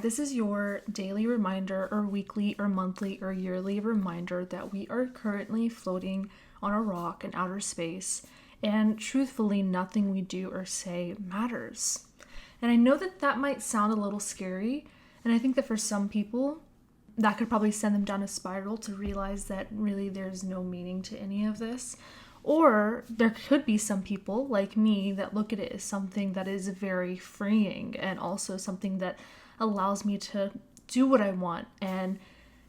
This is your daily reminder or weekly or monthly or yearly reminder that we are currently floating on a rock in outer space, and truthfully, nothing we do or say matters. And I know that that might sound a little scary, and I think that for some people, that could probably send them down a spiral to realize that really there's no meaning to any of this. Or there could be some people like me that look at it as something that is very freeing and also something that allows me to do what I want and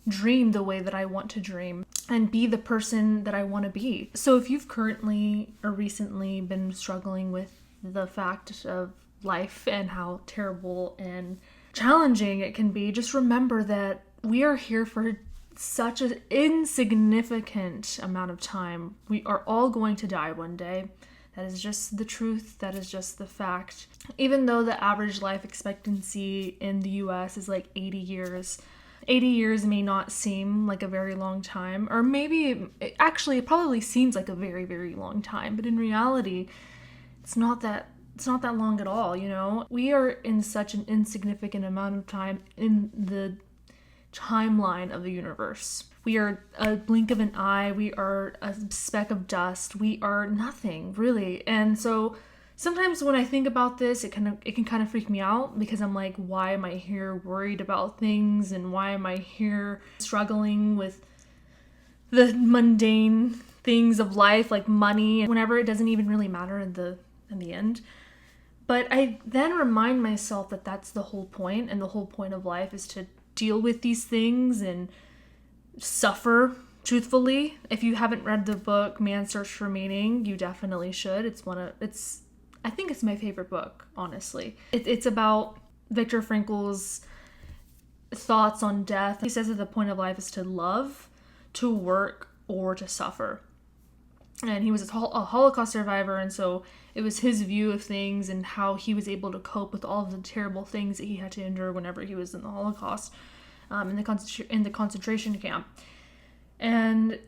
dream the way that I want to dream and be the person that I want to be. So if you've currently or recently been struggling with the fact of life and how terrible and challenging it can be, just remember that we are here for such an insignificant amount of time. We are all going to die one day. That is just the truth. That is just the fact. Even though the average life expectancy in the US is like 80 years, 80 years may not seem like a very long time, or maybe it probably seems like a very, very long time, but in reality, it's not that long at all, you know? We are in such an insignificant amount of time in the timeline of the universe. We are a blink of an eye. We are a speck of dust. We are nothing, really. And so sometimes when I think about this, it can kind of freak me out because I'm like, why am I here worried about things, and why am I here struggling with the mundane things of life like money, whenever it doesn't even really matter in the end. But I then remind myself that that's the whole point, and the whole point of life is to deal with these things and suffer truthfully. If you haven't read the book Man's Search for Meaning, you definitely should. I think it's my favorite book, honestly. It's about Viktor Frankl's thoughts on death. He says that the point of life is to love, to work, or to suffer. And he was a Holocaust survivor, and so it was his view of things and how he was able to cope with all of the terrible things that he had to endure whenever he was in the Holocaust, in the concentration camp. And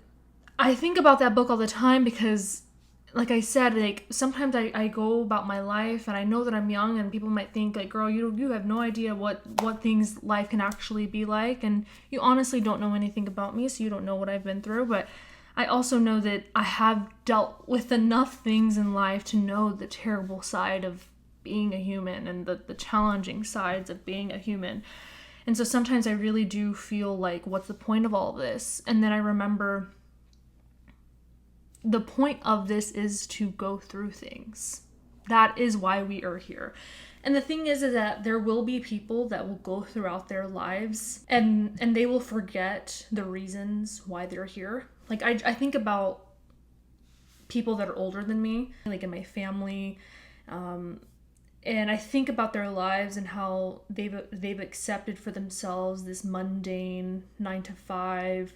I think about that book all the time because, like I said, like sometimes I go about my life and I know that I'm young, and people might think like, girl, you have no idea what things life can actually be like, and you honestly don't know anything about me, so you don't know what I've been through. But I also know that I have dealt with enough things in life to know the terrible side of being a human and the challenging sides of being a human. And so sometimes I really do feel like, what's the point of all of this? And then I remember the point of this is to go through things. That is why we are here. And the thing is that there will be people that will go throughout their lives and they will forget the reasons why they're here. Like I think about people that are older than me, like in my family, and I think about their lives and how they've accepted for themselves this mundane 9-to-5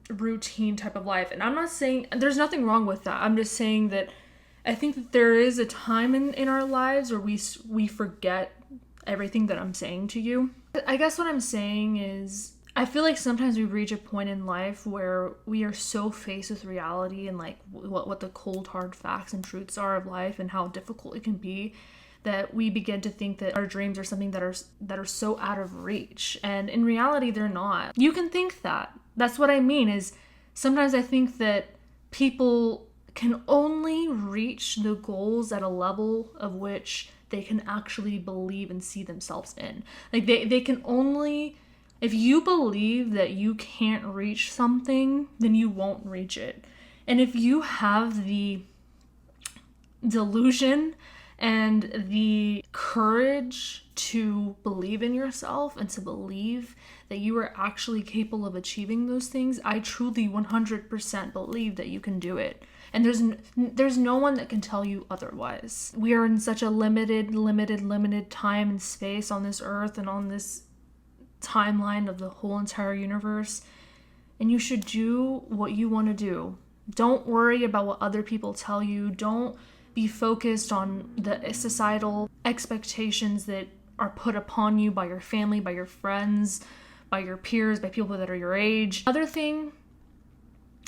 routine type of life. And I'm not saying there's nothing wrong with that. I'm just saying that I think that there is a time in our lives where we forget everything that I'm saying to you. I guess what I'm saying is, I feel like sometimes we reach a point in life where we are so faced with reality and like what the cold hard facts and truths are of life and how difficult it can be, that we begin to think that our dreams are something that are so out of reach. And in reality, they're not. You can think that. That's what I mean, is sometimes I think that people can only reach the goals at a level of which they can actually believe and see themselves in. Like they can only... If you believe that you can't reach something, then you won't reach it. And if you have the delusion and the courage to believe in yourself and to believe that you are actually capable of achieving those things, I truly 100% believe that you can do it. And there's no one that can tell you otherwise. We are in such a limited time and space on this earth and on this timeline of the whole entire universe, and you should do what you want to do. Don't worry about what other people tell you. Don't be focused on the societal expectations that are put upon you by your family, by your friends, by your peers, by people that are your age. Another thing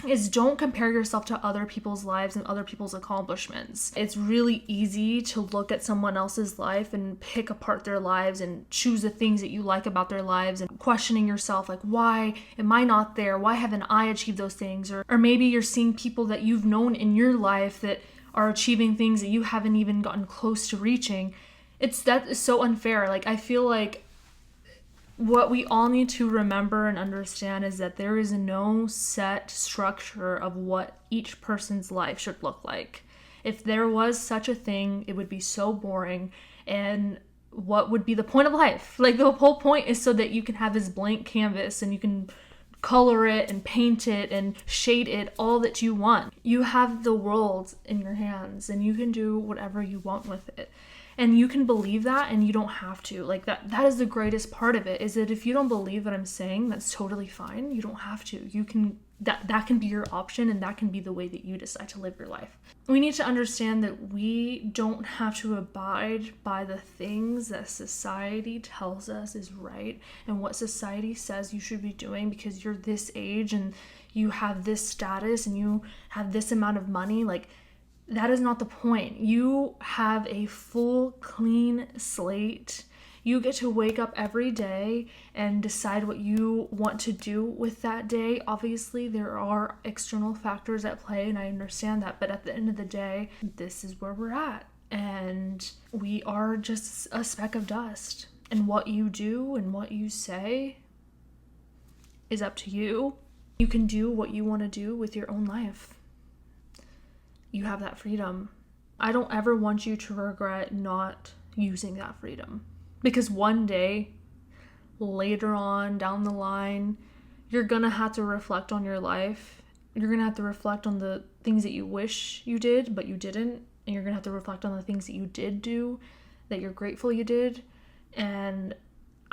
is don't compare yourself to other people's lives and other people's accomplishments. It's really easy to look at someone else's life and pick apart their lives and choose the things that you like about their lives and questioning yourself, like, why am I not there? Why haven't I achieved those things? Or maybe you're seeing people that you've known in your life that are achieving things that you haven't even gotten close to reaching. That is so unfair. Like, I feel like what we all need to remember and understand is that there is no set structure of what each person's life should look like. If there was such a thing, it would be so boring. And what would be the point of life? Like, the whole point is so that you can have this blank canvas and you can color it and paint it and shade it all that you want. You have the world in your hands and you can do whatever you want with it. And you can believe that and you don't have to. Like, that is the greatest part of it, is that if you don't believe what I'm saying, that's totally fine. You don't have to. You can, that can be your option, and that can be the way that you decide to live your life. We need to understand that we don't have to abide by the things that society tells us is right and what society says you should be doing because you're this age and you have this status and you have this amount of money. Like, that is not the point. You have a full, clean slate. You get to wake up every day and decide what you want to do with that day. Obviously, there are external factors at play, and I understand that. But at the end of the day, this is where we're at. And we are just a speck of dust. And what you do and what you say is up to you. You can do what you want to do with your own life. You have that freedom. I don't ever want you to regret not using that freedom. Because one day, later on down the line, you're going to have to reflect on your life. You're going to have to reflect on the things that you wish you did, but you didn't. And you're going to have to reflect on the things that you did do, that you're grateful you did. And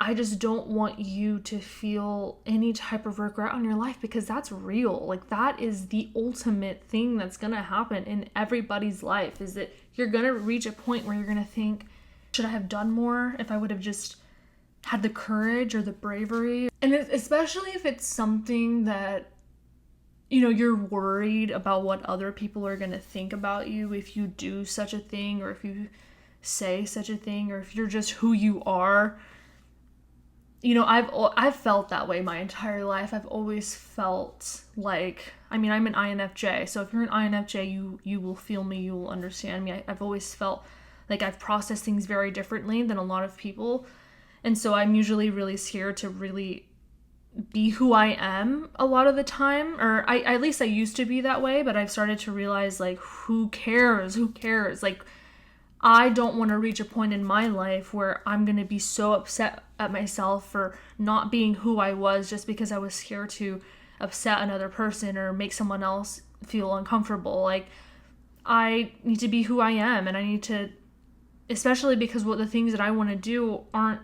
I just don't want you to feel any type of regret on your life, because that's real. Like, that is the ultimate thing that's going to happen in everybody's life, is that you're going to reach a point where you're going to think, should I have done more if I would have just had the courage or the bravery? And especially if it's something that, you know, you're worried about what other people are going to think about you if you do such a thing, or if you say such a thing, or if you're just who you are. You know, I've felt that way my entire life. I've always felt like, I mean, I'm an INFJ, so if you're an INFJ, you will feel me, you will understand me. I've always felt like I've processed things very differently than a lot of people, and so I'm usually really scared to really be who I am a lot of the time, or at least I used to be that way, but I've started to realize, like, who cares? Like, I don't want to reach a point in my life where I'm going to be so upset at myself for not being who I was just because I was scared to upset another person or make someone else feel uncomfortable. Like, I need to be who I am, and I need to, especially because what the things that I want to do aren't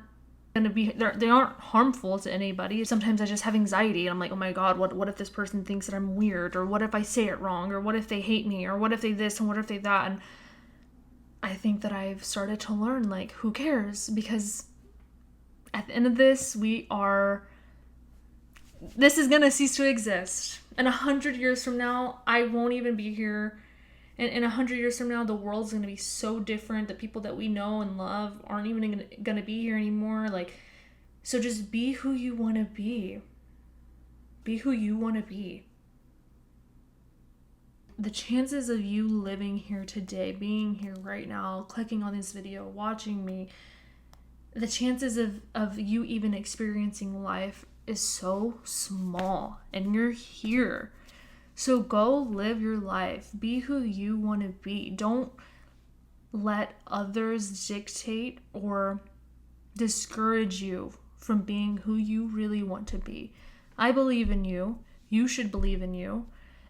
going to be, they aren't harmful to anybody. Sometimes I just have anxiety and I'm like, oh my God, what if this person thinks that I'm weird, or what if I say it wrong, or what if they hate me, or what if they this and what if they that. And I think that I've started to learn, like, who cares? Because at the end of this, this is going to cease to exist. And 100 years from now, I won't even be here. And in 100 years from now, the world's going to be so different. The people that we know and love aren't even going to be here anymore. Like, so just be who you want to be. Be who you want to be. The chances of you living here today, being here right now, clicking on this video, watching me, the chances of you even experiencing life is so small, and you're here. So go live your life. Be who you want to be. Don't let others dictate or discourage you from being who you really want to be. I believe in you. You should believe in you.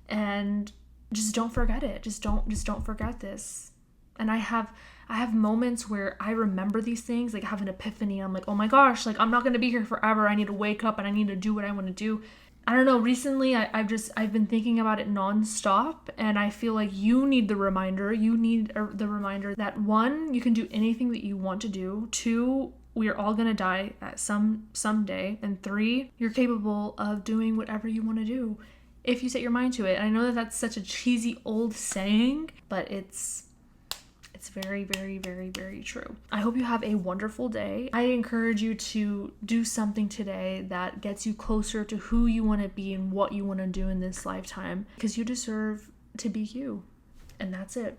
And just don't forget it. Just don't forget this. And I have moments where I remember these things, like I have an epiphany. I'm like, oh my gosh, like I'm not going to be here forever. I need to wake up and I need to do what I want to do. I don't know, recently I've been thinking about it nonstop, and I feel like you need the reminder. You need the reminder that 1, you can do anything that you want to do. 2, we are all going to die at someday. And 3, you're capable of doing whatever you want to do. if you set your mind to it. And I know that that's such a cheesy old saying, but it's very, very, very, very true. I hope you have a wonderful day. I encourage you to do something today that gets you closer to who you want to be and what you want to do in this lifetime, because you deserve to be you. And that's it.